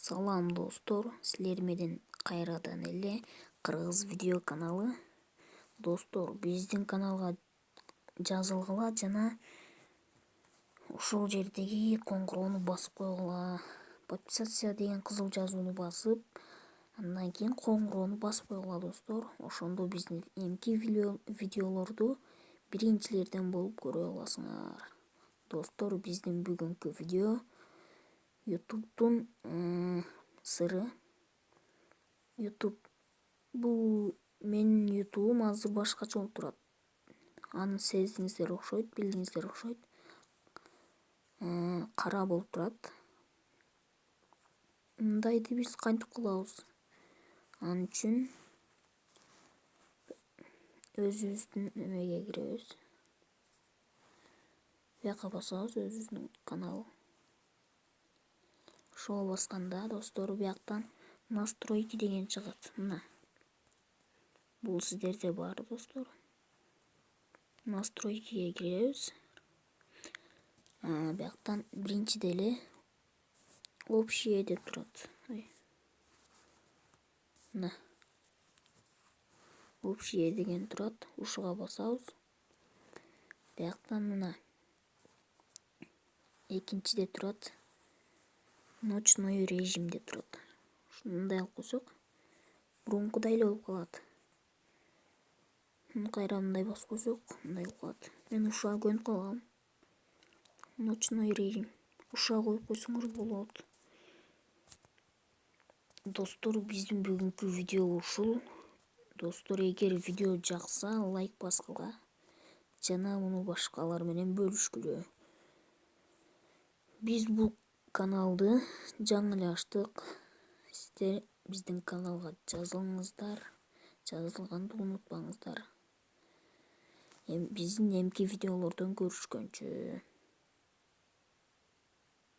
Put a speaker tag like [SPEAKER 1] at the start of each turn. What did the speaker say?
[SPEAKER 1] Салам достор, силер менен кайрадан эле Кыргыз видео каналы. Достор, биздин каналга жазылгыла жана ушул жердеги коңгуроону басып койгула. Подписаться деген кызыл жазууну басып, андан кийин коңгуроону басып койгула достор. Ошондо биздин эмки видеолорду биринчилерден болуп көрө аласыңар. Достор, биздин бүгүнкү видео YouTube'тун сыры. YouTube бул менин YouTube'ум азыр башкача болуп турат. Аны сездиңиздер окшойт, билдиңиздер окшойт. Кара болуп турат. Мындайды биз кантип кылабыз? Ал үчүн өзүбүздүн эмеге киребиз. Бияка басабыз өзүбүздүн канал. Ошого басканда достор бияктан настройки деген чыгат. Мына. Бул сиздерде бар достор. Настройкиге киребиз. Бияктан биринчиде эле общее деп турат. Мына. Общее деген турат. Ушуга басабыз. Бияктан мына. Экинчиде турат. Ночной режим деп турат. Мындай алып койсок, мурункудай эле болуп калат. Кайра мындай басып койсок, мындай болуп калат. Мен ушуга көнүп калгам. Ночной режим. Ушуга коюп койсоңор болот. Достор, биздин бүгүнкү видео ушул. Достор, эгер видео жакса, лайк баскыла жана муну башкалар менен бөлүшкүлө. Биз бул каналды жаңы эле ачтык. Сиздер биздин каналга жазылыңыздар. Жазылганды унутпаңыздар. Биздин эмки видеолордон көрүшкөнчө.